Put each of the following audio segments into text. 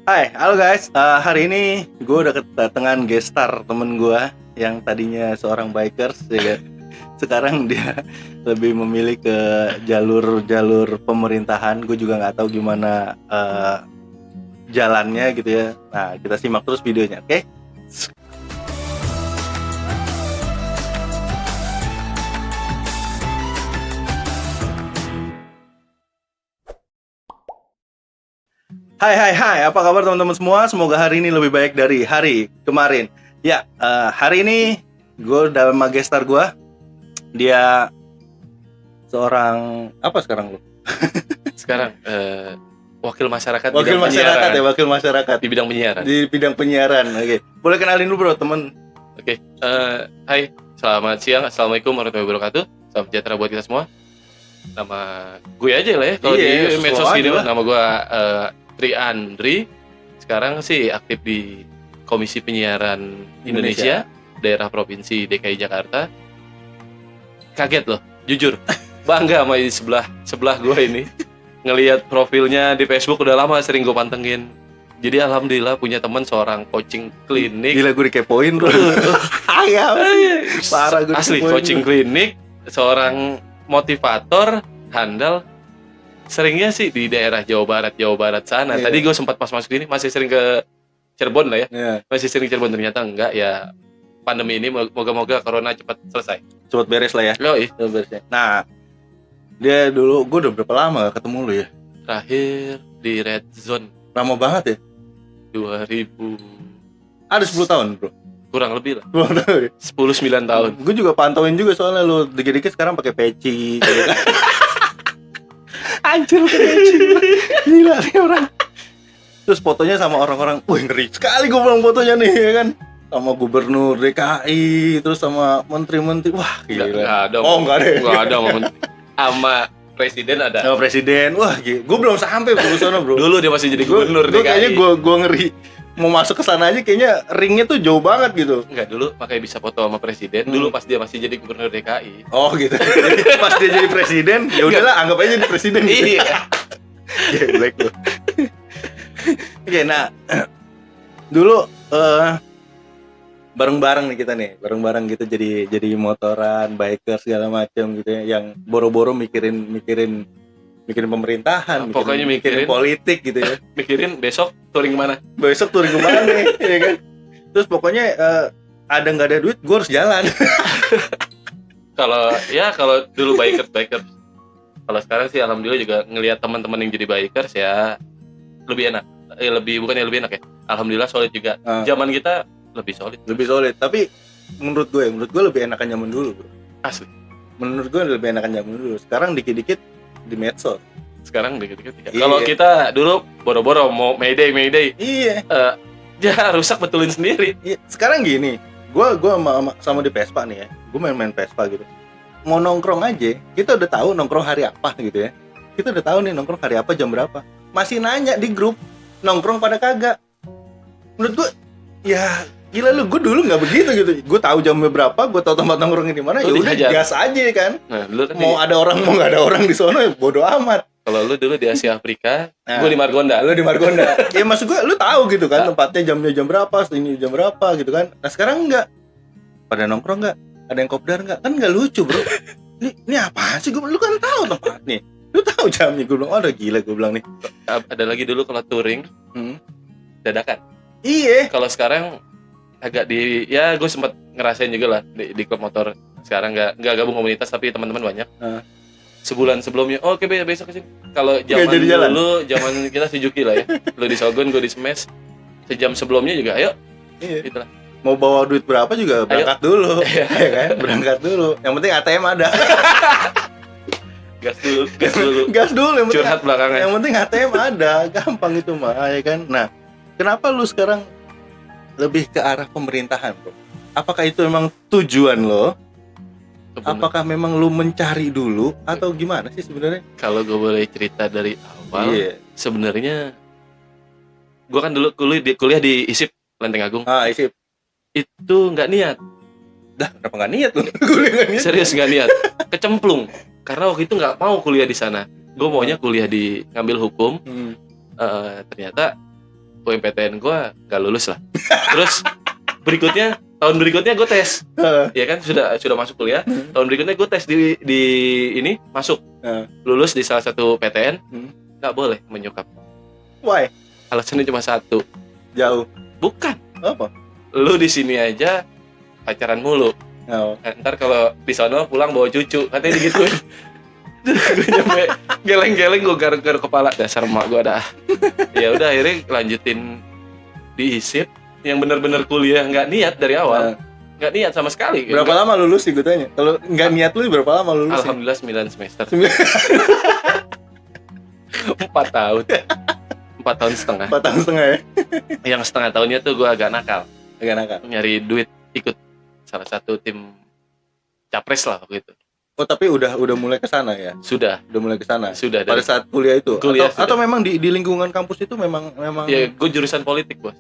Hai, halo guys. Hari ini gue udah kedatangan guest star temen gue yang tadinya seorang bikers, ya kan? Sekarang dia lebih memilih ke jalur pemerintahan. Gue juga nggak tahu gimana jalannya gitu ya. Nah, kita simak terus videonya, oke? Hai, apa kabar teman-teman semua? Semoga hari ini lebih baik dari hari kemarin. Ya, hari ini gue udah sama guest star gue. Dia seorang apa sekarang lu? Sekarang wakil masyarakat Wakil bidang masyarakat penyiaran. ya, wakil masyarakat Di bidang penyiaran. di bidang penyiaran. Oke, boleh kenalin dulu bro, temen. Oke. Hai, selamat siang. Assalamualaikum warahmatullahi wabarakatuh. Salam sejahtera buat kita semua. Nama gue aja lah ya. Kalau Iya, di medsos slow aja gini lah. nama gue Tri Andri. Sekarang sih aktif di Komisi Penyiaran Indonesia, daerah provinsi DKI Jakarta. Kaget loh, jujur. Bangga sama di sebelah gue ini. Ngelihat profilnya di Facebook udah lama sering gue pantengin. Jadi alhamdulillah punya teman seorang coaching klinik. Gila, gue dikepoin bro. Ayam. Parah, gue Asli dikepoin, coaching bro. klinik, seorang motivator handal. Seringnya sih di daerah Jawa Barat sana. Iya. Tadi gue sempat pas masuk ini masih sering ke Cirebon lah ya. Ya, Masih sering Cirebon, ternyata enggak ya. Pandemi ini moga-moga corona cepat selesai. cepet beres lah ya. Yoi. Cepet beres ya. Nah, dia dulu, gue udah berapa lama gak ketemu lu ya? Terakhir di Red Zone Lama banget ya. 2000 Ada 10 tahun bro. kurang lebih lah. 10 tahun ya? 10-9 tahun. Gue juga pantauin juga soalnya lu dikit-dikit sekarang pakai peci. Gitu kan. Anjir, pakai peci. Gila nih orang. Terus fotonya sama orang-orang, wih ngeri sekali gue bilang fotonya nih ya kan. Sama gubernur DKI, terus sama menteri-menteri. Wah gila. Enggak ada. Oh enggak ada. Enggak ada momen. Sama presiden ada. Sama presiden. Wah gue belum sampai bro ke sana bro. Dulu dia masih jadi gubernur Gue DKI. kayaknya gue ngeri. Mau masuk ke sana aja kayaknya ringnya tuh jauh banget gitu. Enggak, dulu makanya bisa foto sama presiden. Dulu pas dia masih jadi gubernur DKI. Oh gitu. Jadi pas dia jadi presiden, ya udahlah anggap aja jadi presiden. Gitu. Iya. Black loh. Oke, nah dulu bareng-bareng nih kita nih, bareng-bareng gitu jadi motoran, biker segala macam gitu ya, yang boro-boro mikirin pemerintahan, Pokoknya mikirin politik gitu ya. Mikirin besok touring kemana. Besok touring kemana nih, ya kan? Terus pokoknya ada nggak ada duit, gue harus jalan. Kalau dulu bikers. Kalau sekarang sih alhamdulillah juga ngelihat teman-teman yang jadi bikers ya lebih enak. Bukannya lebih enak ya. Alhamdulillah solid juga. Zaman kita lebih solid. Lebih solid. Tapi menurut gue lebih enakan zaman dulu, bro. Asli. Menurut gue lebih enakan zaman dulu. Sekarang dikit-dikit di medsos. Sekarang dikit-dikit. Iya. Kalau kita dulu boro-boro mau Mayday. Iya. Ya rusak betulin sendiri. Iya. Sekarang gini, gue sama di Vespa nih ya. Gue main Vespa gitu. Mau nongkrong aja, kita udah tahu nongkrong hari apa gitu ya. Kita udah tahu nih nongkrong hari apa, jam berapa. Masih nanya di grup, nongkrong pada kagak. Menurut gue, ya gila lu, gue dulu nggak begitu gitu. Gue tahu jamnya berapa, gue tahu tempat nongkrongnya di mana. Ya Lu udah dihajar. gas aja kan. Nah, dulu kan Mau ada orang mau nggak ada orang di sono, ya bodo amat. kalau lu dulu di Asia Afrika, Nah. gue di Margonda. Lu di Margonda. Ya maksud gue, lu tahu gitu kan tempatnya jamnya jam berapa, ini jam berapa gitu kan. Nah sekarang enggak. Pada nongkrong enggak? Ada yang kopdar enggak? Kan enggak lucu, bro. Ini apaan sih? Lu kan tahu tempatnya. Lu tahu jamnya. Gue bilang, oh udah gila gue bilang nih. Ada lagi dulu kalau touring dadakan. Iya. Kalau sekarang agak gue sempat ngerasain juga lah di klub motor. Sekarang nggak gabung komunitas tapi teman-teman banyak. Sebulan sebelumnya, oke besok kesini. Kalau zaman jadi jalan. dulu, zaman kita Suzuki lah ya. Lu di Shogun, gue di Smash. Sejam sebelumnya juga, ayo. Iya. Gitulah. Mau bawa duit berapa juga berangkat dulu. Ya kan? Berangkat dulu. Yang penting ATM ada. Gas dulu. Gas dulu yang penting. Curhat belakangan. Yang penting ATM ada. Gampang itu mah, ya kan? Nah, kenapa lu sekarang lebih ke arah pemerintahan, bro? Apakah itu memang tujuan lo? Apakah memang lu mencari dulu atau gimana sih sebenarnya? Kalau gue boleh cerita dari awal, Iya. sebenarnya gue kan dulu kuliah di ISIP Lenteng Agung. Isi. Itu nggak niat. Dah, kenapa nggak niat lu? Kuliah nggak niat. Serius nggak niat. Kecemplung. Karena waktu itu nggak mau kuliah di sana. Gue maunya kuliah ngambil hukum. Ternyata UMPTN gue gak lulus lah. Terus tahun berikutnya gue tes, ya kan sudah masuk kuliah. Tahun berikutnya gue tes di ini masuk, lulus di salah satu PTN, nggak boleh menyokap. Why? Alasannya cuma satu. Jauh. Bukan. Apa? Lu di sini aja pacaran mulu. Oh. Ntar kalau di sana pulang bawa cucu, katanya digituin. Gue nyampe geleng-geleng, gue garuk-garuk kepala, dasar emak gue dah. Ya udah akhirnya lanjutin di ISIP yang benar-benar kuliah nggak niat dari awal, nggak niat sama sekali. Berapa lama lulus sih gue tanya? Kalau nggak niat lu berapa lama lulus? Alhamdulillah 9 semester. 4 tahun. 4 tahun setengah. 4 tahun setengah ya? Yang setengah tahunnya tuh gue agak nakal. Nyari duit ikut salah satu tim capres lah waktu itu. Oh tapi udah mulai ke sana ya? Sudah mulai ke sana. Sudah. Pada saat kuliah itu? Kuliah atau memang di lingkungan kampus itu memang ya gue jurusan politik, Bos.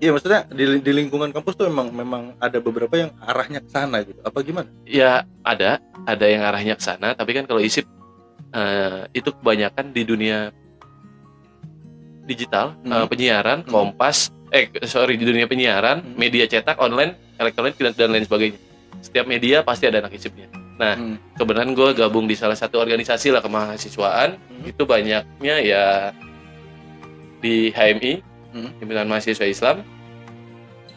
Iya, maksudnya di lingkungan kampus tuh memang ada beberapa yang arahnya ke sana gitu. Apa gimana? Ya ada yang arahnya ke sana, tapi kan kalau ISIP itu kebanyakan di dunia digital, penyiaran, Kompas, di dunia penyiaran, media cetak, online, elektronik dan lain sebagainya. Setiap media pasti ada anak ISIP-nya. Nah, kebenaran gue gabung di salah satu organisasi lah kemahasiswaan, itu banyaknya ya di HMI, Himpunan Mahasiswa Islam.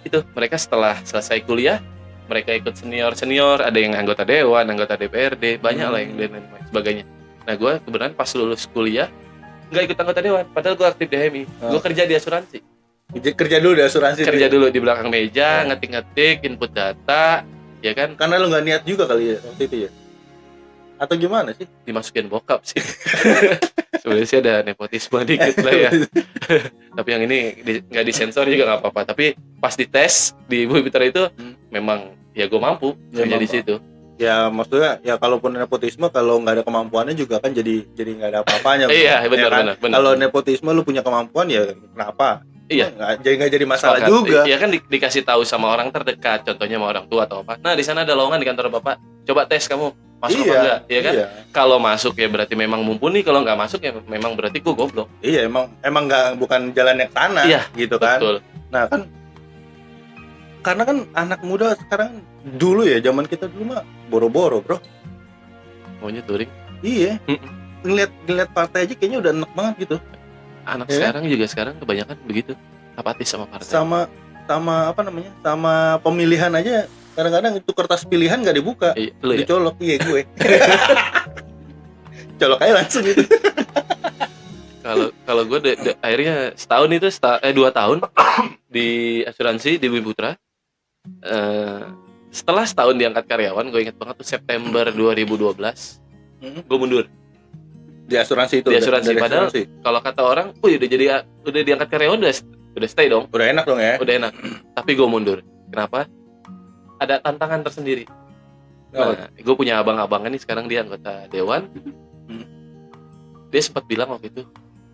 Itu mereka setelah selesai kuliah, mereka ikut senior, ada yang anggota dewan, anggota DPRD, banyak lah yang lain sebagainya. Nah, gue kebenaran pas lulus kuliah nggak ikut anggota dewan, padahal gue aktif di HMI. Gue kerja di asuransi. Kerja dulu di asuransi. Kerja dulu di belakang meja, ngetik-ngetik, input data. Ya kan? Karena lu nggak niat juga kali ya waktu itu ya? Atau gimana sih? Dimasukin bokap sih. Sebenarnya sih ada nepotisme dikit lah ya. Tapi yang ini nggak disensor juga nggak apa-apa. Tapi pas dites di Bumi Putra itu memang ya gue mampu kerja di situ. Ya maksudnya ya kalaupun nepotisme kalau nggak ada kemampuannya juga kan jadi nggak ada apa-apanya. Iya benar. Kalau nepotisme lu punya kemampuan ya kenapa? Iya, nggak jadi masalah sepakat juga. Iya kan dikasih tahu sama orang terdekat, contohnya sama orang tua atau apa. Nah di sana ada lowongan di kantor bapak, coba tes kamu masuk apa enggak, ya kan? Iya. Kalau masuk ya berarti memang mumpuni, kalau nggak masuk ya memang berarti gue goblok. Iya emang bukan jalan yang sana, gitu kan? Betul. Nah kan, karena kan anak muda sekarang dulu ya zaman kita dulu mah boro-boro bro. Maunya touring. Iya. Ngeliat partai aja kayaknya udah enak banget gitu. Anak sekarang juga kebanyakan begitu, apatis sama partai. Sama apa namanya? Sama pemilihan aja kadang-kadang itu kertas pilihan nggak dibuka, dicolok. Iya gue. Colok aja langsung gitu. Kalau gue akhirnya setahun itu 2 tahun di asuransi di Bumi Putra. Setelah setahun diangkat karyawan, gue ingat banget tuh September 2012, gue mundur. Di asuransi itu. Padahal kalau kata orang, udah diangkat karyawan udah stay dong. Udah enak dong ya. Udah enak. Tapi gue mundur. Kenapa? Ada tantangan tersendiri. Nah, gue punya abang-abangan nih sekarang dia anggota dewan. Dia sempat bilang waktu itu,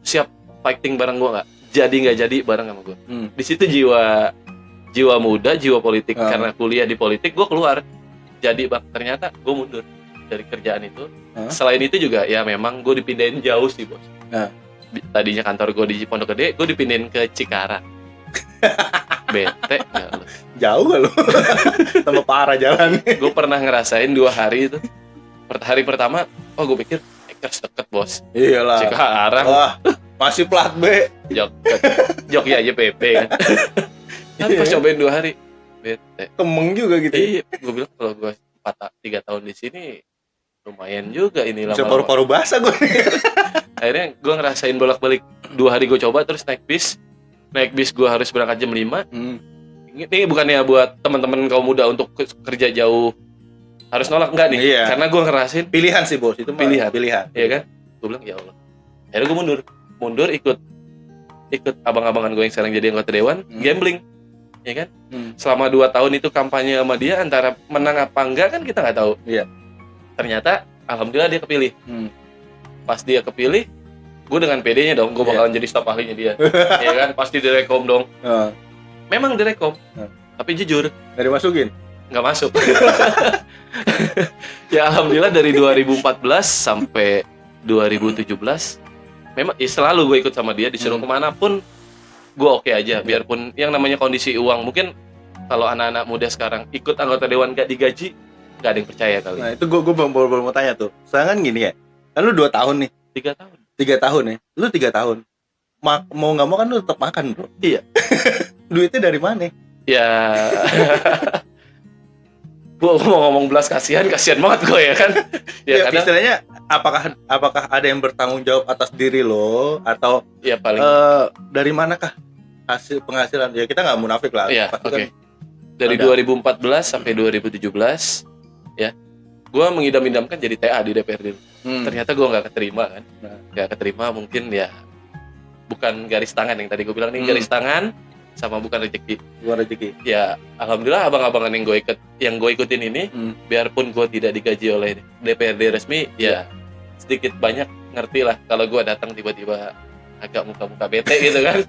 siap fighting bareng gue nggak? Nggak jadi bareng sama gue. Di situ jiwa muda, jiwa politik karena kuliah di politik gue keluar. Jadi ternyata gue mundur dari kerjaan itu. Selain itu juga ya memang gue dipindahin jauh sih bos. Tadinya kantor gue di Pondok Gede, gue dipindahin ke Cikarang. Bete gak lu? Jauh gak lu? Tambah parah jalan. Gue pernah ngerasain 2 hari itu. Hari pertama, gue pikir deket bos. Iyalah. Cikarang. Wah, masih plat B. Jogja aja PP kan. Tapi pas cobain 2 hari, bete. Kemeng juga gitu. Iya, gue bilang kalau gue 3 tahun di sini lumayan juga ini lama-lama. Bisa paru-paru basah gue nih. Akhirnya gue ngerasain bolak-balik 2 hari gue coba, terus naik bis gue harus berangkat jam 5. Ini bukannya buat teman-teman kaum muda untuk kerja jauh harus nolak, enggak nih. Iya. Karena gue ngerasain pilihan sih bos, itu pilihan. Iya kan? Gue bilang ya Allah. Akhirnya gue mundur ikut abang-abangan gue yang sekarang jadi anggota dewan, gambling. Ya kan? Selama 2 tahun itu kampanye sama dia, antara menang apa enggak kan kita nggak tahu. Iya. Ternyata alhamdulillah dia kepilih. Pas dia kepilih, gue dengan PD-nya dong, gue bakalan jadi staf ahlinya dia. Ya kan? Pasti direkom dong. Memang direkom. Tapi jujur, nggak dimasukin? Nggak masuk. Ya alhamdulillah dari 2014 sampai 2017 memang selalu gue ikut sama dia, disuruh kemanapun gue oke aja. Biarpun yang namanya kondisi uang, mungkin kalau anak-anak muda sekarang ikut anggota dewan gak digaji, gak ada yang percaya kali. Nah itu gue baru mau tanya tuh. Soalnya kan gini ya, kan lu 2 tahun nih, 3 tahun. 3 tahun ya, lu 3 tahun. Mau nggak mau kan lu tetap makan bro. Iya. Duitnya dari mana? Ya, gue mau ngomong belas kasihan banget gue ya kan. Ya, kadang istilahnya apakah ada yang bertanggung jawab atas diri lo atau ya paling dari manakah hasil penghasilan? Ya kita nggak munafik lah. ya Pasti oke. kan Dari ada. 2014 sampai 2017 ya, gue mengidam-idamkan jadi TA di DPRD. Ternyata gue nggak keterima kan. Nggak keterima mungkin ya bukan garis tangan yang tadi gue bilang nih, garis tangan sama bukan rezeki. Gua rezeki. Ya alhamdulillah abang-abangan yang gue ikutin ini, biarpun gue tidak digaji oleh DPRD resmi, ya sedikit banyak ngerti lah kalau gue datang tiba-tiba agak muka-muka bete gitu kan.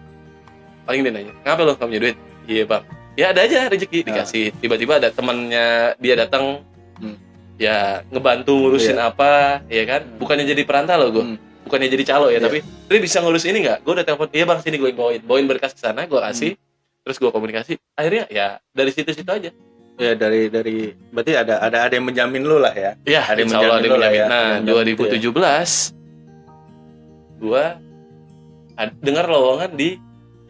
Paling dia nanya, ngapa lo nggak punya duit? Iya bang, ya ada aja rezeki dikasih. Tiba-tiba ada temannya dia datang, ya ngebantu ngurusin apa, ya kan? Bukannya jadi perantau loh gue, bukannya jadi calo ya, tapi dia bisa ngurus ini nggak? Gue udah telepon, iya bang sini gue bawain berkas ke sana, gue kasih, terus gue komunikasi. Akhirnya ya dari situ-situ aja. Ya dari berarti ada yang menjamin lu lah ya. Ya, Ada yang insya Allah ada yang menjamin lu lah menjamin. ya. Nah, 2017 gue dengar lowongan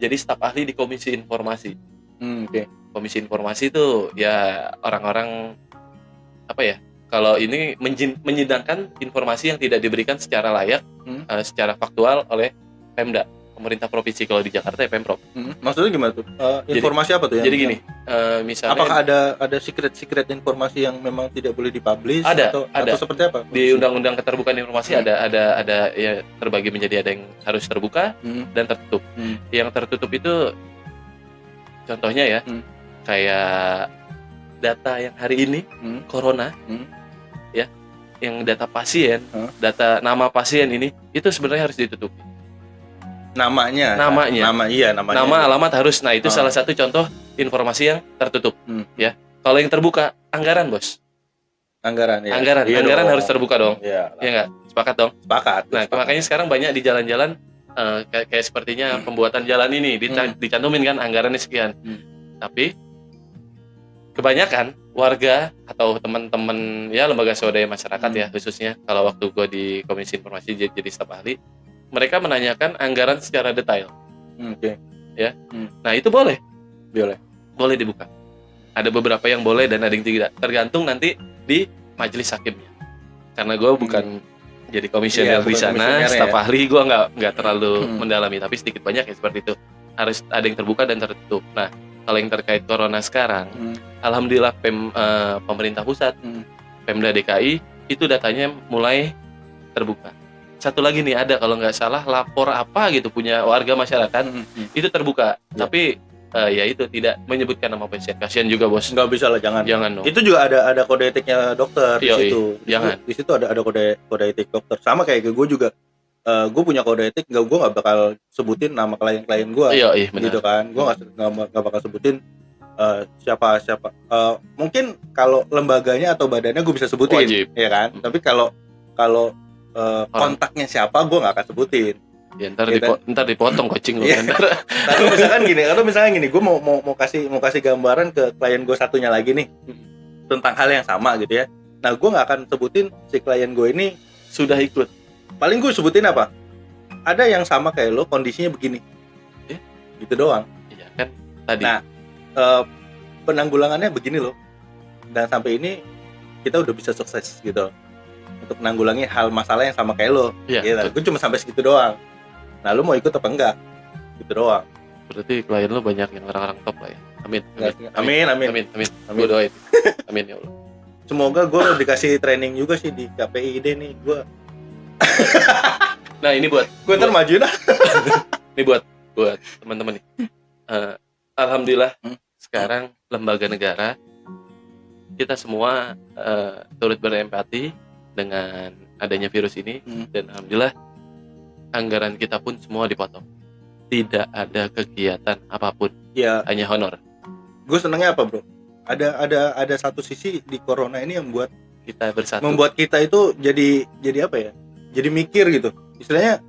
jadi staf ahli di Komisi Informasi. Oke. Komisi Informasi itu ya orang-orang apa ya? Kalau ini menyidangkan informasi yang tidak diberikan secara layak, secara faktual oleh Pemda, pemerintah provinsi. Kalau di Jakarta ya Pemprov. Maksudnya gimana tuh? Informasi apa tuh yang? Jadi gini, misalnya apakah ada secret informasi yang memang tidak boleh dipublish? Ada. Atau seperti apa? Di Undang-Undang Keterbukaan Informasi ada ya terbagi menjadi ada yang harus terbuka dan tertutup. Yang tertutup itu contohnya ya kayak data yang hari ini corona, ya, yang data pasien, data nama pasien ini itu sebenarnya harus ditutup. Namanya. Namanya. Nama, alamat harus. Nah itu salah satu contoh informasi yang tertutup. Ya. Kalau yang terbuka anggaran bos. Anggaran ya. Anggaran harus terbuka dong. Iya. Ya nggak? Sepakat dong. Sepakat. Nah makanya sekarang banyak di jalan-jalan kayak sepertinya pembuatan jalan ini dicantumin kan anggarannya sekian. Tapi kebanyakan warga atau teman-teman ya lembaga swadaya masyarakat ya khususnya kalau waktu gue di Komisi Informasi jadi staf ahli, mereka menanyakan anggaran secara detail. Oke. Ya. Nah itu boleh dibuka. Ada beberapa yang boleh dan ada yang tidak, tergantung nanti di majelis hakimnya. Karena gue bukan jadi komisioner di sana, staf ahli, gue nggak terlalu mendalami, tapi sedikit banyak ya seperti itu. Harus ada yang terbuka dan tertutup. Nah kalau yang terkait corona sekarang, alhamdulillah pemerintah pusat, Pemda DKI itu datanya mulai terbuka. Satu lagi nih ada kalau nggak salah lapor apa gitu punya warga masyarakat itu terbuka, tapi ya itu tidak menyebutkan nama pasien. Kasihan juga bos. Nggak bisa lah, jangan dong. Dong. Itu juga ada kode etiknya dokter di situ. Jangan. Di situ ada kode etik dokter. Sama kayak gue juga. Gue punya kode etik, gue nggak bakal sebutin nama klien gue, gitu kan. Gue nggak bakal sebutin siapa. Mungkin kalau lembaganya atau badannya gue bisa sebutin, wajib. Ya kan. Tapi kalau kontaknya siapa gue nggak akan sebutin. Ya, ntar dipotong coaching lu. Kalau misalkan gini, gue mau kasih gambaran ke klien gue satunya lagi nih tentang hal yang sama gitu ya. Nah gue nggak akan sebutin si klien gue ini sudah ikut. Paling gue sebutin apa? Ada yang sama kayak lo, kondisinya begini. Gitu doang. Iya kan tadi. Nah, penanggulangannya begini loh. Dan sampai ini kita udah bisa sukses gitu untuk menanggulangi hal masalah yang sama kayak lo. Iya. Gitu. Gue cuma sampai segitu doang. Nah, lo mau ikut apa enggak? Gitu doang. Berarti klien lo banyak yang orang-orang top lah ya. Amin. Gue doain. Amin ya Allah. Semoga gue dikasih training juga sih di KPID nih. Nah ini buat gue ntar maju dah. Ini buat teman-teman nih. Alhamdulillah sekarang lembaga negara kita semua turut berempati dengan adanya virus ini dan alhamdulillah anggaran kita pun semua dipotong. Tidak ada kegiatan apapun. Ya. Hanya honor. Gue senengnya apa bro? Ada satu sisi di corona ini yang membuat kita bersatu. Membuat kita itu jadi apa ya? Jadi mikir gitu. Istilahnya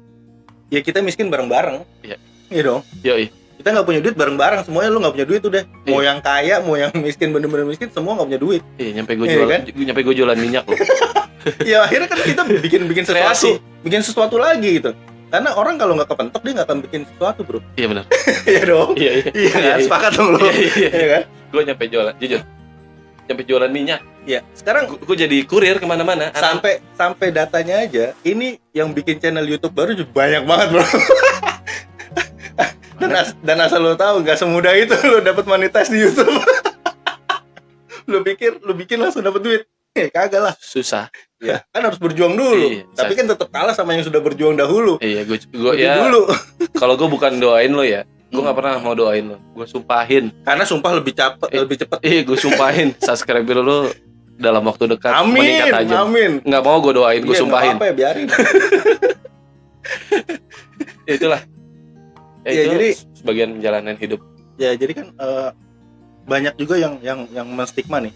ya kita miskin bareng-bareng. Iya. Iya dong. Yoi. Kita nggak punya duit bareng-bareng semuanya, lu nggak punya duit udah. Mau Iya. yang kaya, mau yang miskin, bener-bener miskin, semua nggak punya duit. Iya, nyampe gue Iya, jualan, kan? nyampe gue jualan minyak loh. Ya akhirnya kan kita bikin Kreasi. sesuatu lagi gitu. Karena orang kalau nggak kepentok dia nggak akan bikin sesuatu, bro. Iya benar. Iya dong. Iya, iya. Iya kan, sepakat dong lo. Iya. Iya kan? Gue nyampe jualan, jujur. Nyampe jualan minyak. Iya. Sekarang Gue jadi kurir kemana-mana. sampai datanya aja, ini yang bikin channel YouTube baru juga banyak banget, bro. Dan asal lo tahu nggak semudah itu lo dapat monetize di YouTube. Lo pikir lo bikin langsung dapat duit? Kagak lah. Susah. Ya, kan harus berjuang dulu. Iya, Tapi kan tetap kalah sama yang sudah berjuang dahulu. Iya, gue Lebih ya. dulu. Kalau gue bukan doain lo ya, gue nggak pernah mau doain lo. Gue sumpahin. Karena sumpah lebih cepet. Gue sumpahin subscriber lo dalam waktu dekat meningkat Amin, aja. amin. Nggak mau gue doain, gue Iya, nggak sumpahin. apa-apa ya, biarin. Ya, itulah. Ya, Iya, itu jadi- sebagian perjalanan hidup. Ya, jadi kan banyak juga yang menstigma nih.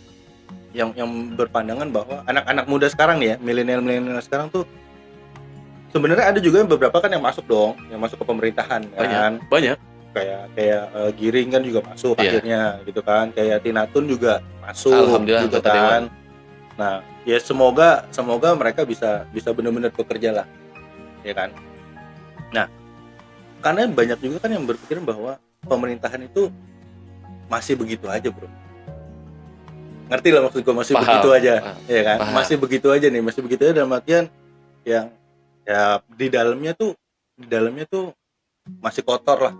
Yang berpandangan bahwa anak-anak muda sekarang nih ya, milenial sekarang tuh sebenarnya ada juga yang beberapa kan yang masuk dong, yang masuk ke pemerintahan kan. Banyak. Kayak Giring kan juga masuk Iya. akhirnya gitu kan. Kayak Tina Tun juga masuk Alhamdulillah, gitu anggota dewan. kan. Nah, ya semoga mereka bisa benar-benar bekerja lah. Ya kan? Nah, karena banyak juga kan yang berpikiran bahwa pemerintahan itu masih begitu aja, bro. Ngerti lah maksud gue, masih Paham, begitu aja, paham, ya kan? paham. Masih begitu aja nih, masih begitu aja dalam artian yang ya di dalamnya tuh masih kotor lah.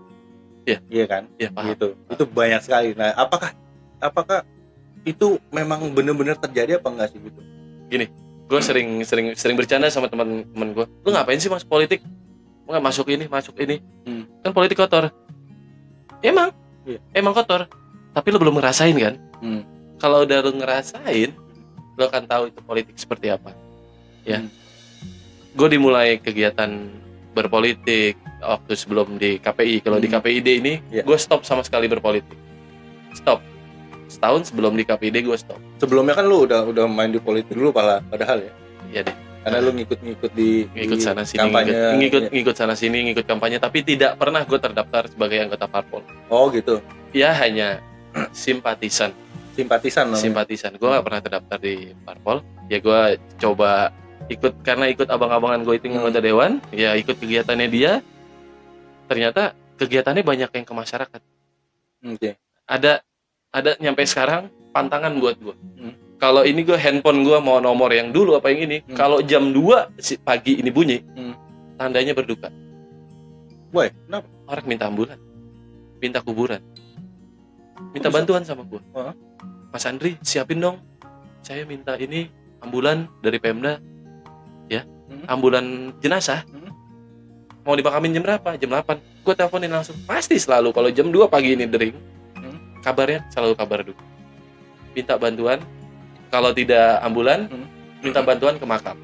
Iya. Iya kan? Ya, paham. Gitu. Itu banyak sekali. Nah, apakah itu memang benar-benar terjadi apa enggak sih gitu? Gue sering bercanda sama teman-teman gue. Lu ngapain sih masuk politik? Nggak masuk ini. Kan politik kotor. Emang, Iya. emang kotor. Tapi lu belum ngerasain kan? Hmm. Kalau udah lu ngerasain, lu akan tahu itu politik seperti apa. Ya. Gue dimulai kegiatan berpolitik waktu sebelum di KPI. Kalau di KPID ini, Iya. gue stop sama sekali berpolitik. Stop. Setahun sebelum di KPID gue stop. Sebelumnya kan lu udah main di politik dulu padahal ya. Iya deh. Karena lu ngikut di Ngikut sana sini, kampanye. ngikut sana sini, ngikut kampanye, tapi tidak pernah gue terdaftar sebagai anggota parpol. Oh gitu. Ya hanya simpatisan. Simpatisan namanya. Simpatisan. Gue gak pernah terdaftar di parpol. Ya gue coba karena ikut abang-abangan gue itu anggota dewan. Ya ikut kegiatannya dia. Ternyata kegiatannya banyak yang ke masyarakat. Oke. Ada nyampe sekarang pantangan buat gue. Kalau ini gue handphone gue mau nomor yang dulu apa yang ini. Kalau jam 2 pagi ini bunyi, tandanya berduka. Woi, kenapa? Orang minta ambulan, minta kuburan, minta Kok bisa? bantuan sama gue. Hah? Mas Andri, siapin dong. Saya minta ini ambulan dari Pemda, ya, ambulan jenazah. Mau dipakamin jam berapa? Jam 8. Gue teleponin langsung. Pasti selalu kalau jam 2 pagi ini dering, kabarnya selalu kabar duka. Minta bantuan. Kalau tidak ambulan, minta bantuan ke makam.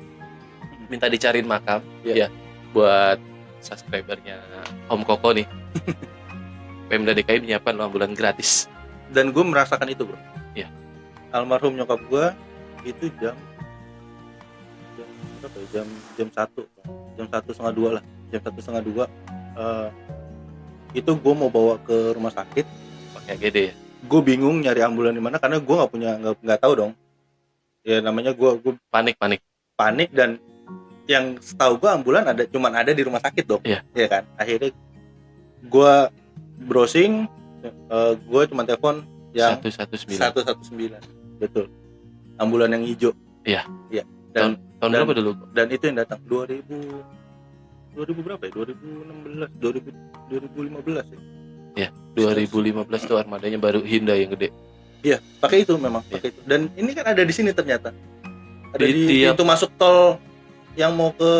Minta dicariin makam, ya, buat subscribernya Om Koko nih. Pemda DKI menyiapkan ambulan gratis. Dan gue merasakan itu, bro. Iya. Almarhum nyokap gue itu jam berapa ya? Jam 1:30 lah. Jam 1:30 itu gue mau bawa ke rumah sakit. Pakai AGD ya. Gue bingung nyari ambulan di mana karena gue nggak tahu dong. Ya namanya gue panik dan yang setahu gue ambulan cuman ada di rumah sakit dong. Iya. Iya kan. Akhirnya gue browsing, gue cuma telepon yang 119. 119. Betul. Ambulan yang hijau. Iya. Iya. Tahun berapa dulu? Dan itu yang datang 2000 berapa ya? 2015 ya. Ya, 2015 tuh armadanya baru Hyundai yang gede. Iya, pakai itu memang, pakai itu. Dan ini kan ada di sini ternyata. Ada Di di tiap- pintu masuk tol yang mau ke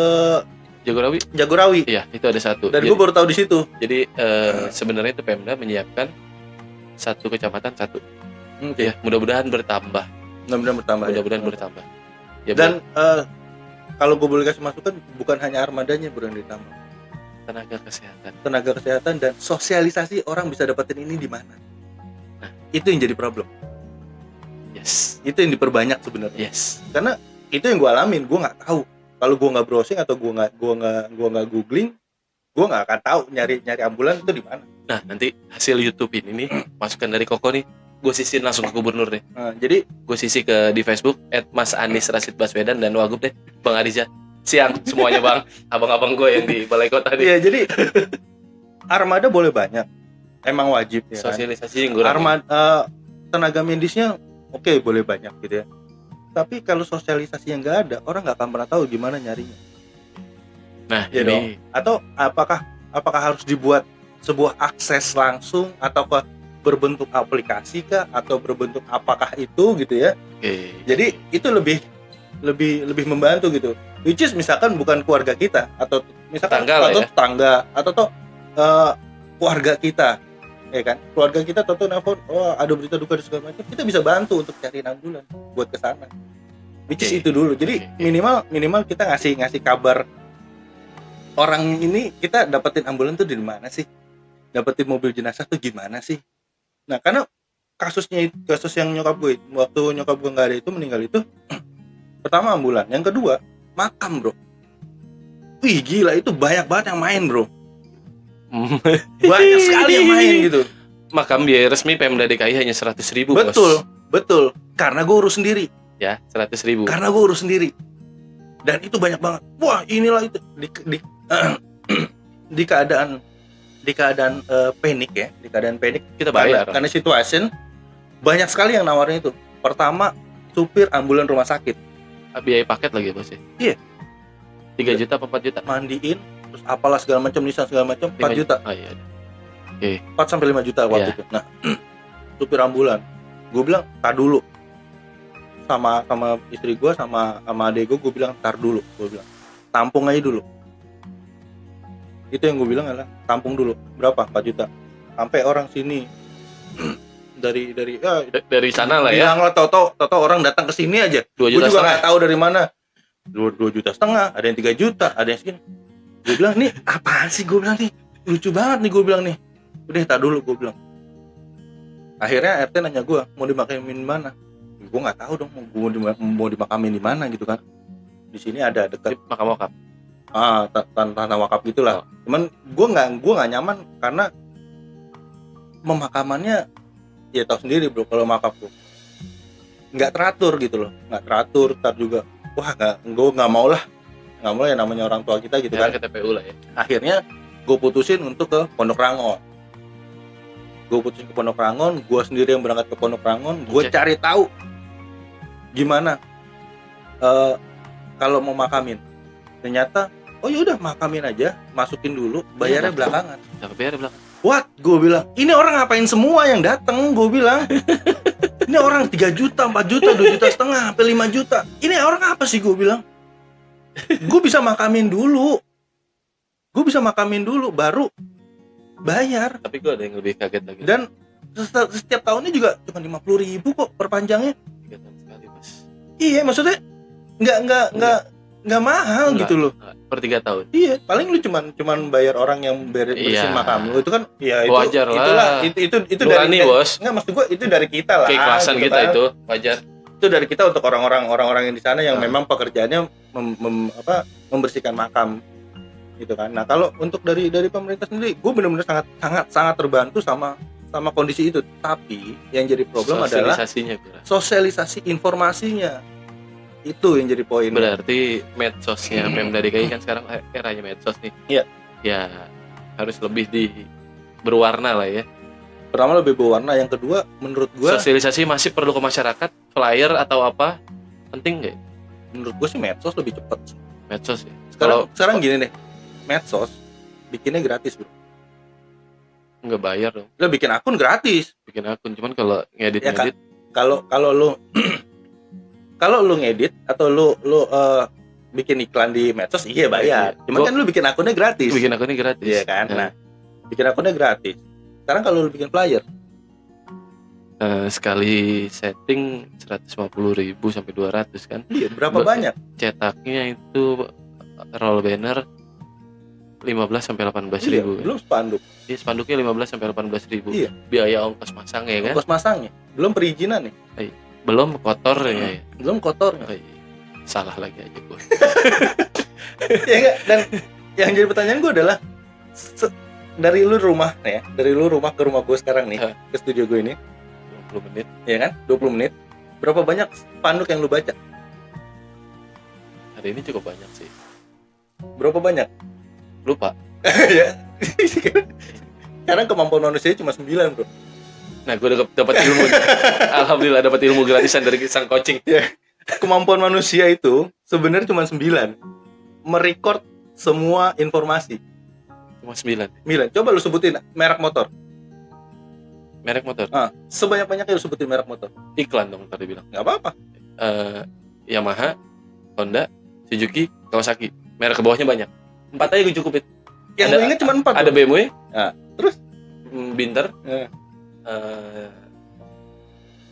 Jagorawi? Jagorawi. Iya, itu ada satu. Dan gue baru tahu di situ. Jadi sebenarnya itu Pemda menyiapkan satu kecamatan satu. Oke. Ya, mudah-mudahan bertambah. Mudah-mudahan bertambah. Mudah-mudahan ya. bertambah. Ya, Dan kalau gue boleh kasih masukan, bukan hanya armadanya bro yang ditambah, tenaga kesehatan. tenaga kesehatan dan sosialisasi orang bisa dapetin ini di mana. Nah, itu yang jadi problem. Yes. Itu yang diperbanyak sebenarnya. Yes. Karena itu yang gue alamin, gue nggak tahu. Kalau gue nggak browsing atau gue nggak googling, gue nggak akan tahu nyari ambulans itu di mana. Nah, nanti hasil YouTube ini nih, masukan dari Koko nih, gue sisihin langsung ke gubernur nih. Jadi Gue sisi di Facebook @MasAnisRasyid_Baswedan dan Wagub deh, Bang Adija. Siang semuanya Bang, abang-abang gue yang di balai kota nih. iya, jadi armada boleh banyak, emang wajib ya kan? Sosialisasi yang kurang. Armada tenaga medisnya oke, boleh banyak gitu ya. Tapi kalau sosialisasi yang nggak ada, orang nggak akan pernah tahu gimana nyarinya. Nah, Ya ini atau apakah harus dibuat sebuah akses langsung atau berbentuk aplikasi kah atau berbentuk apakah itu gitu ya. oke. Jadi itu lebih membantu gitu. Which is misalkan bukan keluarga kita atau misalkan Tetangga lah atau ya. tetangga atau keluarga kita, ya kan? Keluarga kita atau nelfon, oh ada berita duka di segala macam, kita bisa bantu untuk cari ambulan buat ke sana. Which is Oke. itu dulu. Jadi Oke. minimal kita ngasih kabar orang ini, kita dapetin ambulan tuh di mana sih? Dapetin mobil jenazah tuh gimana sih? Nah, karena kasus yang nyokap gue, waktu nyokap gue nggak ada itu, meninggal itu, pertama ambulan, yang kedua makam, bro. Wih gila, itu banyak banget yang main, bro. Banyak sekali yang main gitu. Makam biaya resmi Pemda DKI hanya 100.000 bos. Betul. Karena gue urus sendiri. Ya, 100.000. Dan itu banyak banget. Wah, inilah itu di keadaan panik ya, di keadaan panik Kita bayar. karena situation, banyak sekali yang nawarin itu. Pertama, supir ambulan rumah sakit, Biaya paket lagi bos ya. Iya. 3 juta apa 4 juta? mandiin, terus apalah segala macam, nisan segala macam, 4 juta, Oh iya. 4 sampai 5 juta waktu Iya. itu. Nah, supir ambulan, gue bilang tar dulu, sama istri gue, sama adek gue bilang tar dulu, gue bilang tampung aja dulu. Itu yang gue bilang adalah tampung dulu. Berapa? 4 juta. Sampai orang sini Dari sana lah ya. bilang lah, tau orang datang ke sini aja. 2 Gue juta juga setengah. nggak tahu dari mana. 2 juta setengah, ada yang 3 juta, ada yang segini. Gue bilang, nih apaan sih? Gue bilang nih lucu banget nih, gue bilang nih. Udah tar dulu, gue bilang. Akhirnya RT nanya gue, mau dimakamin di mana? Gue nggak tahu dong, mau dimakamin di mana gitu kan. Di sini ada dekat Di makam-makam. tanah wakaf gitulah. Cuman gue nggak nyaman karena pemakamannya ya tahu sendiri, bro, kalau makam tuh nggak teratur gitu loh, nggak teratur. Ntar juga gue nggak mau ya, namanya orang tua kita gitu Ya, kan. ke TPU lah ya. Akhirnya gue putusin untuk ke Pondok Rangon. Gue sendiri yang berangkat ke Pondok Rangon. Gue Cek. cari tahu gimana kalau mau makamin. Ternyata oh yaudah makamin aja, masukin dulu, bayarnya Iya, belakangan. Dapat bayar di belakang. What? Gue bilang, ini orang ngapain semua yang datang? Gue bilang, ini orang 3 juta, 4 juta, 2 juta setengah, sampai 5 juta. Ini orang apa sih? Gue bilang, gue bisa makamin dulu, baru bayar. Tapi gue ada yang lebih kaget lagi. Dan setiap tahunnya juga cuma 50.000 kok perpanjangnya. 3 tahun sekali bos. Iya, maksudnya nggak mahal Enggak. gitu loh. Per 3 tahun. Iya, paling lu cuman bayar orang yang bersihin Iya. makam lu, itu kan ya itu Wajar lah. itulah itu dari Nurani, bos. Enggak, maksud gua itu dari kita lah, Keikhlasan gitu kita kan. itu wajar. Itu dari kita untuk orang-orang yang di sana yang Ah. memang pekerjaannya membersihkan makam gitu kan. Nah, kalau untuk dari pemerintah sendiri, gue benar-benar sangat terbantu sama kondisi itu. Tapi yang jadi problem adalah Sosialisasinya Bira. sosialisasi informasinya. Itu yang jadi poin. Berarti medsosnya Pemda DKI kan sekarang eranya medsos nih. Iya. Ya harus lebih berwarna lah ya. Pertama lebih berwarna, yang kedua menurut gue Sosialisasi masih perlu ke masyarakat, flyer atau apa? Penting nggak? menurut gue sih medsos lebih cepet. Medsos ya. Sekarang gini deh, medsos bikinnya gratis, bro. Nggak bayar dong, Lo bikin akun gratis. bikin akun. Cuman kalau ngedit Ya, kalau lu ngedit atau lu bikin iklan di medsos, iya bayar. Iya. Cuman kan lu bikin akunnya gratis. bikin akunnya gratis. Iya kan? Nah, bikin akunnya gratis. Sekarang kalau lu bikin flyer, sekali setting 150.000 sampai 200 kan. iya berapa banyak? Cetaknya itu roll banner 15 sampai 18.000 Iya, kan. belum spanduk, Iya, spanduknya 15 sampai 18.000. Iya. Biaya ongkos masang ya kan. ongkos masangnya, belum perizinan nih, Belum kotor ya. belum kotornya. Oh, iya. Salah lagi aja gue. Ya enggak? Dan yang jadi pertanyaan gue adalah Dari lu rumah nih ya, dari lu rumah ke rumah gue sekarang nih, ke studio gue ini, 20 menit. ya kan? 20 menit. Berapa banyak spanduk yang lu baca? Hari ini cukup banyak sih. Berapa banyak? Lupa. Ya. Sekarang kemampuan manusia cuma 9, bro. Nah, gue dapat ilmu. Alhamdulillah dapat ilmu gratisan dari sang coaching. Ya. Kemampuan manusia itu sebenarnya cuma 9. Merecord semua informasi. Cuma 9. 9. Coba lu sebutin merek motor. Merek motor. Sebanyak-banyaknya lu sebutin merek motor. Iklan dong tadi bilang. Nggak apa-apa. Yamaha, Honda, Suzuki, Kawasaki. Merek ke bawahnya banyak. 4 aja gue cukupin. Yang lu ingat cuma 4. Ada BMW. Terus? Binter.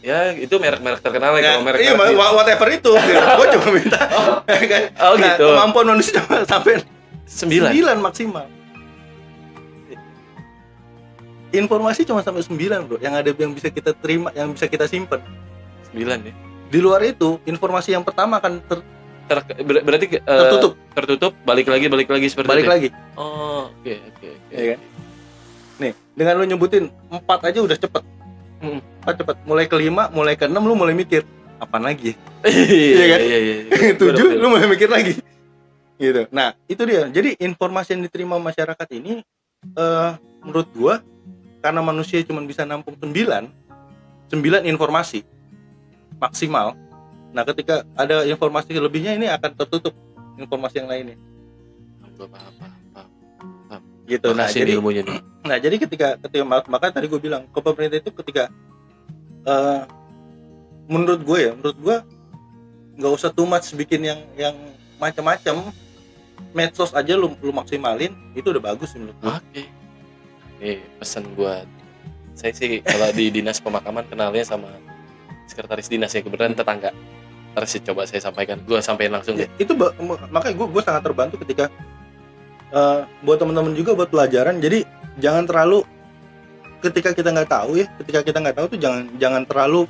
Ya itu merek-merek terkenal ya, kalau merek. Iya, whatever itu. Gue cuma minta. Kan? Gitu. Kemampuan manusia cuma sampai 9 maksimal. Informasi cuma sampai 9, bro. Yang ada yang bisa kita terima, yang bisa kita simpan. 9 ya. Di luar itu, informasi yang pertama akan berarti tertutup, balik lagi seperti balik itu. lagi. Oh, oke. Iya kan? Nih, dengan lu nyebutin 4 aja udah cepet. 4 cepet. Mulai ke 5, mulai ke 6 lu mulai mikir, apaan lagi? Iya kan? Iya. 7 lu mulai mikir lagi. Gitu. Nah, itu dia. Jadi informasi yang diterima masyarakat ini menurut gua karena manusia cuma bisa nampung 9 informasi maksimal. Nah, ketika ada informasi lebihnya ini akan tertutup informasi yang lainnya. Paham. Gitu. Nah, jadi ilmunya nih. Nah, jadi ketika maka tadi gue bilang ke pemerintah itu ketika menurut gue nggak usah too much bikin yang macam-macam. Medsos aja lu maksimalin, itu udah bagus menurut gue. Oke. Ini pesan buat saya sih, kalau di dinas pemakaman kenalnya sama sekretaris dinas ya, kebetulan tetangga. Ntar sih coba saya sampaikan, gue sampein langsung ya, itu makanya gue sangat terbantu ketika buat teman-teman juga buat pelajaran. Jadi jangan terlalu ketika kita nggak tahu tuh jangan terlalu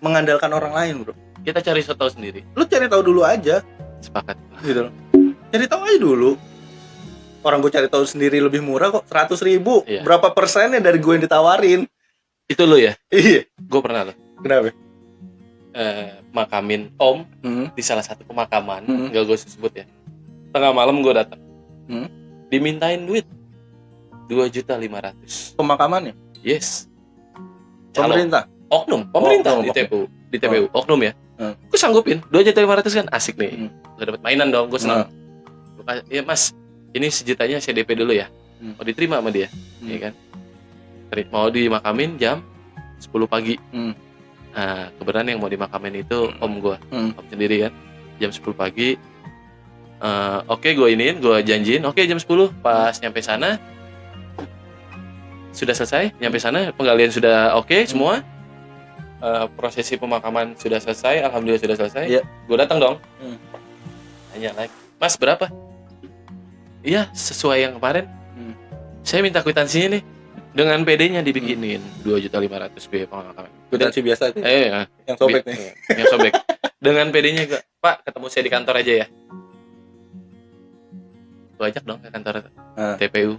mengandalkan orang lain, bro. Kita cari tahu sendiri. Lu cari tahu dulu aja. Sepakat. Gitu. Cari tahu aja dulu. Orang gue cari tahu sendiri lebih murah kok, 100.000. Iya. Berapa persennya dari gue yang ditawarin? Itu lo ya? Iya. Gue pernah loh. Kenapa? Makamin om di salah satu pemakaman, nggak gue sebut ya. Tengah malam gue datang, dimintain duit 2.500.000. Pemakamannya? Yes. Pemerintah? Pemerintah di TPU. Oknum ya. Gue sanggupin 2.500.000 kan asik nih. Gue dapet mainan dong, gue senang. Ya mas, ini 1 jutanya saya DP dulu ya. Mau diterima sama dia, ya kan? Mau dimakamin jam 10 pagi. Nah, kebetulan yang mau dimakamin itu om gue, om sendiri kan, jam 10 pagi. Oke, gue janjiin, oke jam 10 pas nyampe sana sudah selesai, nyampe sana penggalian sudah oke semua, prosesi pemakaman sudah selesai, alhamdulillah sudah selesai. Yeah. Gue datang dong, tanya lagi, mas berapa? Iya sesuai yang kemarin. Saya minta kwitansinya nih. Dengan PD-nya dibikinin 2.500.000 biaya pemakaman. Kwitansi biasa itu? Yang sobek nih. Yang sobek. Dengan PD-nya gue, Pak ketemu saya di kantor aja ya. Gue ajak dong ke kantor TPU.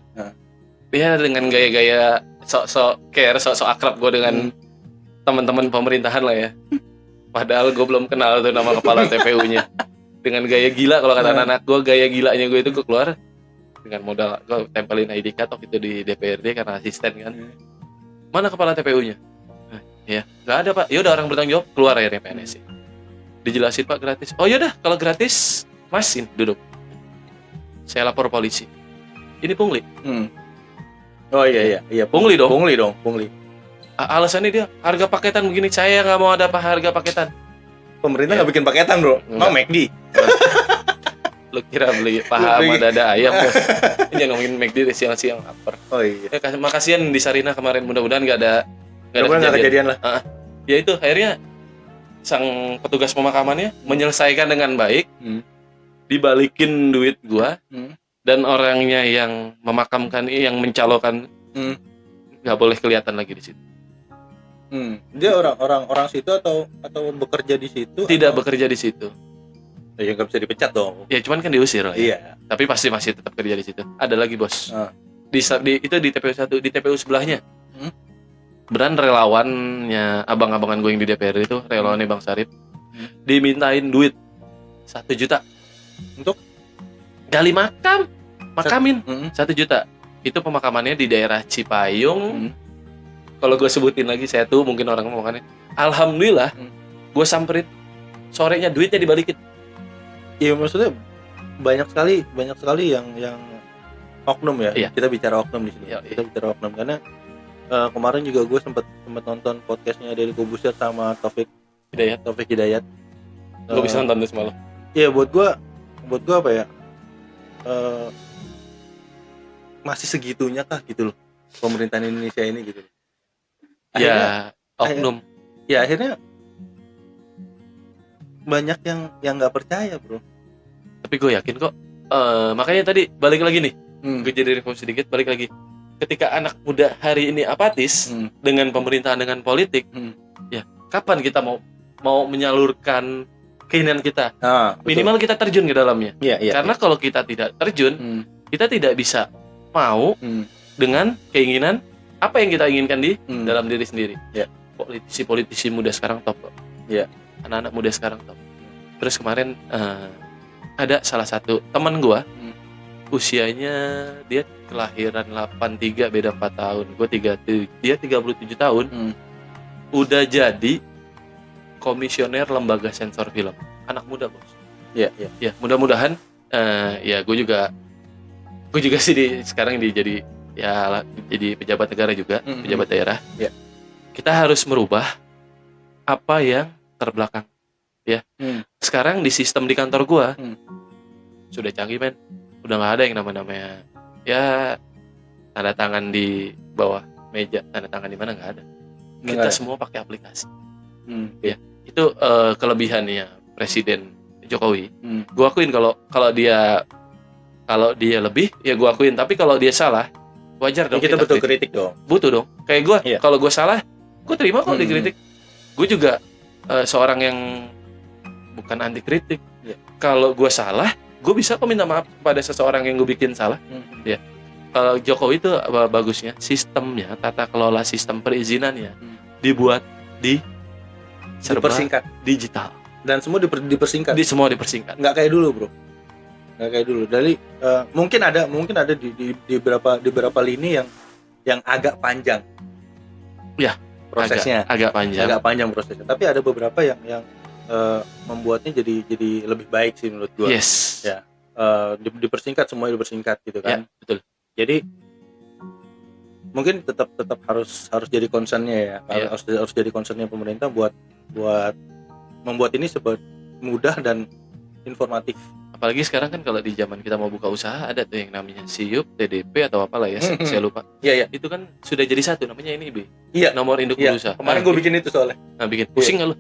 Dia dengan gaya-gaya sok-sok care, sok-sok akrab gue dengan teman-teman pemerintahan lah ya. Padahal gue belum kenal tuh nama kepala TPU-nya. Dengan gaya gila, kalau kata anak gue, gaya gilanya gue itu gue keluar dengan modal gue tempelin ID card waktu itu di DPRD karena asisten kan. Mana kepala TPU-nya? Ya nggak ada pak. Ya udah orang bertanggung jawab, keluar akhirnya PNS. Dijelasin pak gratis. Oh yaudah kalau gratis masin duduk. Saya lapor polisi. Ini pungli. Oh iya pungli dong. Alasannya dia harga paketan begini, saya nggak mau ada harga paketan. Pemerintah nggak bikin paketan bro. Mau McD. Lu kira beli paha sama dada ayam bos. Jangan ngomongin McD siang-siang lapar. Oh iya. Makasihan di Sarina kemarin, mudah-mudahan nggak ada kejadian lah. Ya itu akhirnya sang petugas pemakamannya menyelesaikan dengan baik. Dibalikin duit gua. Dan orangnya yang memakamkan, yang mencalonkan nggak boleh kelihatan lagi di situ. Dia orang situ atau bekerja di situ? Tidak bekerja di situ. Ya nggak bisa dipecat dong. Ya cuman kan diusir lah ya. Iya. Tapi pasti masih tetap kerja di situ. Ada lagi bos. Ah. Itu di TPU 1, di TPU sebelahnya. Hmm? Beran relawannya abang-abangan gue yang di DPR itu, relawannya Bang Sarip, dimintain duit 1 juta Untuk gali makamin Mm-mm. 1 juta. Itu pemakamannya di daerah Cipayung. Kalau gue sebutin lagi saya tuh mungkin orang ngomongannya. Alhamdulillah, gue samperin sorenya duitnya dibalikin. Iya, maksudnya banyak sekali yang oknum ya. Iya. Kita bicara oknum di sini. Iya, iya. Kita bicara oknum karena kemarin juga gue sempat nonton podcastnya Deddy Corbuzier sama Taufik Hidayat. Gue bisa nonton tuh semalam. Iya, buat gue apa ya? Masih segitunya kah gitu loh pemerintahan Indonesia ini gitu. Ya, oknum. Ya akhirnya banyak yang nggak percaya, bro. Tapi gue yakin kok. Makanya tadi balik lagi nih. Gue jadi refleksi sedikit, balik lagi. Ketika anak muda hari ini apatis dengan pemerintahan, dengan politik, ya kapan kita mau menyalurkan keinginan kita? Betul. Minimal kita terjun ke dalamnya. Iya. Karena kalau kita tidak terjun, kita tidak bisa mau dengan keinginan apa yang kita inginkan di dalam diri sendiri. Iya. Politisi muda sekarang top kok. Iya. Anak-anak muda sekarang top. Terus kemarin ada salah satu teman gua, usianya dia kelahiran 83, beda 4 tahun. Dia 37 tahun. Udah jadi komisioner lembaga sensor film. Anak muda, bos. Iya. Ya, mudah-mudahan ya gue juga sih sekarang jadi pejabat negara juga, pejabat daerah. Iya. Kita harus merubah apa yang terbelakang. Ya. Sekarang di sistem di kantor gua sudah canggih, men. Udah nggak ada yang namanya ya tanda tangan di bawah meja, tanda tangan di mana, nggak ada. Kita semua pakai aplikasi. Ya, itu kelebihannya Presiden Jokowi. Gua akuin kalau dia lebih ya gua akuin, tapi kalau dia salah wajar dong. Kita butuh kritik dong. Butuh dong. Kayak gua, Iya. kalau gua salah, gua terima kok dikritik. Gue juga seorang yang bukan anti kritik. Iya. Kalau gua salah, gue bisa kok minta maaf kepada seseorang yang gue bikin salah. Ya. Kalau Jokowi itu bagusnya sistemnya, tata kelola sistem perizinannya dibuat di serba Dipersingkat digital. dan semua dipersingkat. Semua dipersingkat. Nggak kayak dulu, bro. Nggak kayak dulu. Dari mungkin ada di beberapa lini yang agak panjang. Ya, prosesnya. Agak panjang. Agak panjang prosesnya. Tapi ada beberapa yang membuatnya jadi lebih baik sih menurut gua. Yes. Ya. Dipersingkat, semuanya dipersingkat gitu kan. Ya, betul. Jadi mungkin tetap harus jadi concernnya ya. Iya. Harus jadi concernnya pemerintah buat membuat ini mudah dan informatif. Apalagi sekarang kan kalau di zaman kita mau buka usaha ada tuh yang namanya SIUP, TDP atau apalah ya, saya lupa. Iya. Itu kan sudah jadi satu, namanya NIB. Iya. Nomor induk berusaha. Kemarin gue bikin itu soalnya. Nah, bikin pusing nggak lu?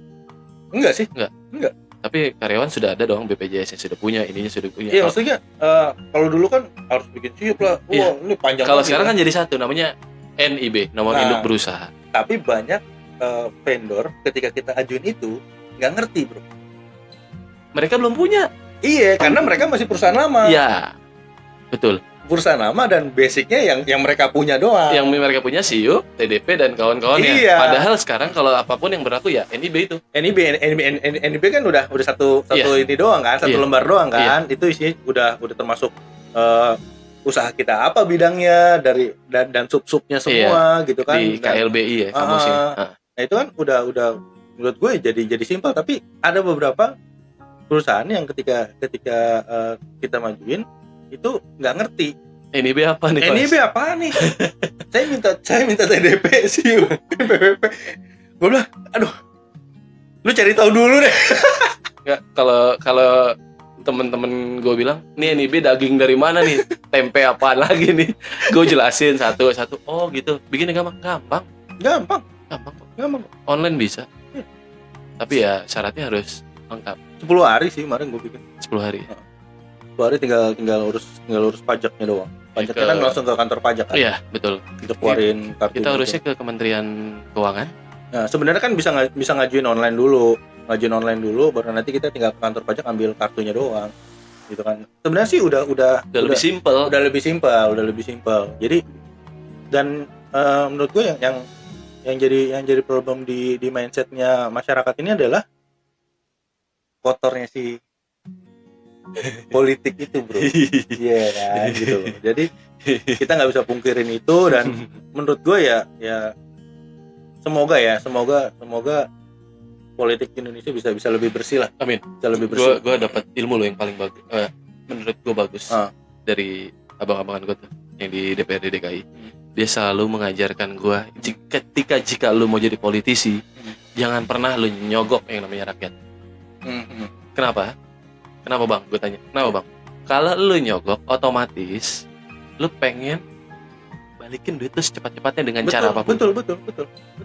Enggak sih. Enggak. Tapi karyawan sudah ada dong, BPJS yang sudah punya, ininya sudah punya. Iya, maksudnya kalau dulu kan harus bikin SIUP lah. Iya. Ini panjang. Kalau sekarang kan jadi satu, namanya NIB, nomor induk berusaha. Tapi banyak vendor ketika kita ajuin itu nggak ngerti, bro. Mereka belum punya. Iya, karena mereka masih perusahaan lama. Iya, betul. Perusahaan lama dan basicnya yang mereka punya doang. Yang mereka punya SIUP, TDP dan kawan-kawannya. Iya. Padahal sekarang kalau apapun yang berlaku ya NIB itu. NIB kan udah satu Iya. ini doang kan, satu Iya. lembar doang kan. Itu isinya udah termasuk usaha kita apa bidangnya dan sub-subnya semua gitu kan. Di KLBI ya kamusnya. Nah itu kan udah menurut gue jadi simpel, tapi ada beberapa perusahaan yang ketika kita majuin itu nggak ngerti NIB apa nih? NIB apa nih. saya minta TDP sih PPP. Gue bilang aduh, lu cari tahu dulu deh. Nggak, kalau temen-temen gue bilang nih NIB daging dari mana nih, tempe apaan lagi nih, gue jelasin satu-satu. Oh gitu, bikinnya gampang kok. Online bisa. Tapi ya syaratnya harus lengkap. 10 hari sih kemarin gue bikin. 10 hari. 10 hari tinggal urus pajaknya doang. Pajaknya kan langsung ke kantor pajak kan. Iya, betul. Kita keluarin kartu. Kita urusnya ke Kementerian Keuangan. Nah, sebenarnya kan bisa ngajuin online dulu. ngajuin online dulu, baru nanti kita tinggal ke kantor pajak ambil kartunya doang, gitu kan. Sebenarnya sih udah lebih simpel. udah lebih simpel. Jadi dan menurut gue yang jadi problem di mindsetnya masyarakat ini adalah kotornya si politik itu, bro. Iya kan, gitu loh. Jadi kita nggak bisa pungkirin itu, dan menurut gue ya semoga politik di Indonesia bisa lebih bersih lah. Amin. Bisa lebih bersih. Gue dapat ilmu lo yang paling bagus. Menurut gue bagus dari abang-abangan gue tuh yang di DPRD DKI. Dia selalu mengajarkan gue jika lu mau jadi politisi, jangan pernah lu nyogok yang namanya rakyat. Kenapa bang? Gue tanya. Kenapa bang? Kalau lu nyogok, otomatis lu pengen balikin duit itu secepat-cepatnya dengan cara apapun. Betul.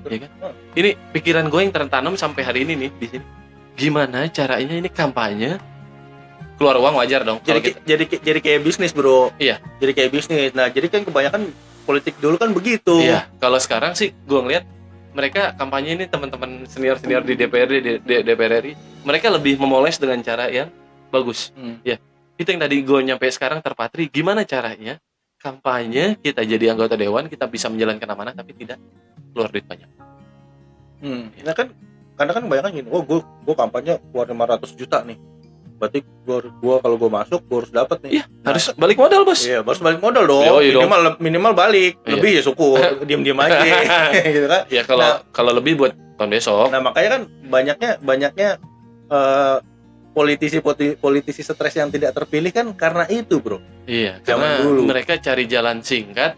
Ya kan? Ini pikiran gue yang tertanam sampai hari ini nih di sini. Gimana caranya ini kampanye keluar uang wajar dong. Jadi kayak bisnis, bro. Iya. Jadi kayak bisnis. Nah, jadi kan kebanyakan politik dulu kan begitu. Iya. Kalau sekarang sih gue ngeliat mereka kampanye ini teman-teman senior di DPRD, DPR RI, mereka lebih memoles dengan cara yang bagus. Ya. Itu yang tadi gue nyampe sekarang terpatri. Gimana caranya kampanye kita jadi anggota dewan, kita bisa menjalankan amanah tapi tidak keluar duit banyak. Nah kan, karena kan kebanyakan gini, gue kampanye keluar 500 juta nih, berarti gue kalau gue masuk gue harus dapat nih. Iya, harus balik modal, bos. Iya, harus balik modal dong. Minimal balik, lebih ya syukur, diem aja, gitu kan. Ya kalau lebih buat tahun besok. Nah makanya kan banyaknya politisi stres yang tidak terpilih kan karena itu, bro. Iya, karena mereka cari jalan singkat.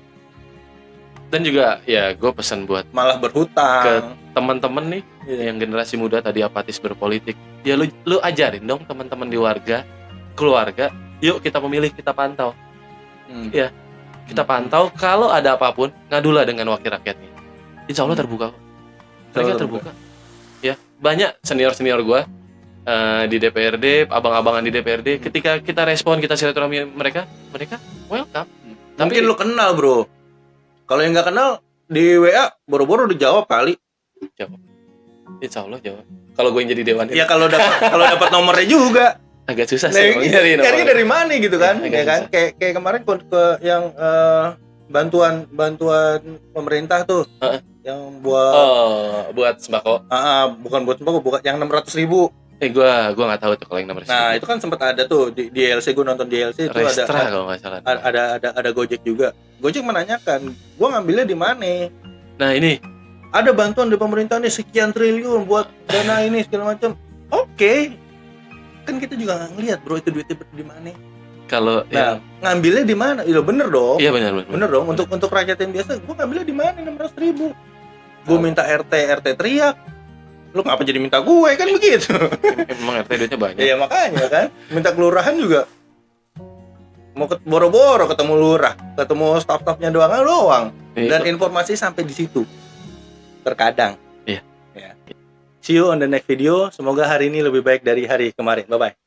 Dan juga ya gue pesan buat malah berhutang ke teman-teman nih yang generasi muda tadi apatis berpolitik. Ya lu ajarin dong teman-teman di keluarga, yuk kita memilih, kita pantau. Ya, kita pantau, kalau ada apapun ngadulah dengan wakil rakyatnya. Insya Allah terbuka kok. Mereka terbuka. Ya, banyak senior gue di DPRD, abang-abangan di DPRD, ketika kita respon, kita silaturahmi mereka welcome. Mungkin lu kenal, bro. Kalau yang nggak kenal di WA boro-boro dijawab kali. Jawab. Insya Allah jawab. Kalau gue yang jadi dewan. Iya, kalau dapat nomornya juga. Agak susah sih. Nyari dari mana gitu kan? Ya kan? Kayak kemarin ke yang bantuan pemerintah tuh. Yang buat sembako. Bukan buat sembako, bukan yang 600.000. Gue nggak tahu tuh kalau yang 600.000. Nah, itu kan sempat ada tuh di DLC, gue nonton DLC itu Restra, kalau nggak salah. Ada Gojek juga. Gojek menanyakan, gue ngambilnya di mana? Nah, ini ada bantuan dari pemerintah nih sekian triliun buat dana ini segala macam. Oke. Kan kita juga nggak ngeliat, bro, itu duitnya di mana. Kalau ngambilnya di mana? Iya bener dong. Iya benar. Bener dong. Untuk rakyat yang biasa, gue ngambilnya di mana 600.000? Gue minta RT teriak. Lu ngapa jadi minta gue, kan begitu? Emang RT duitnya banyak. Iya makanya kan. Minta kelurahan juga. Mau boro-boro ketemu lurah, ketemu staf-stafnya doang. Dan informasi sampai di situ. Terkadang. Iya. See you on the next video. Semoga hari ini lebih baik dari hari kemarin. Bye-bye.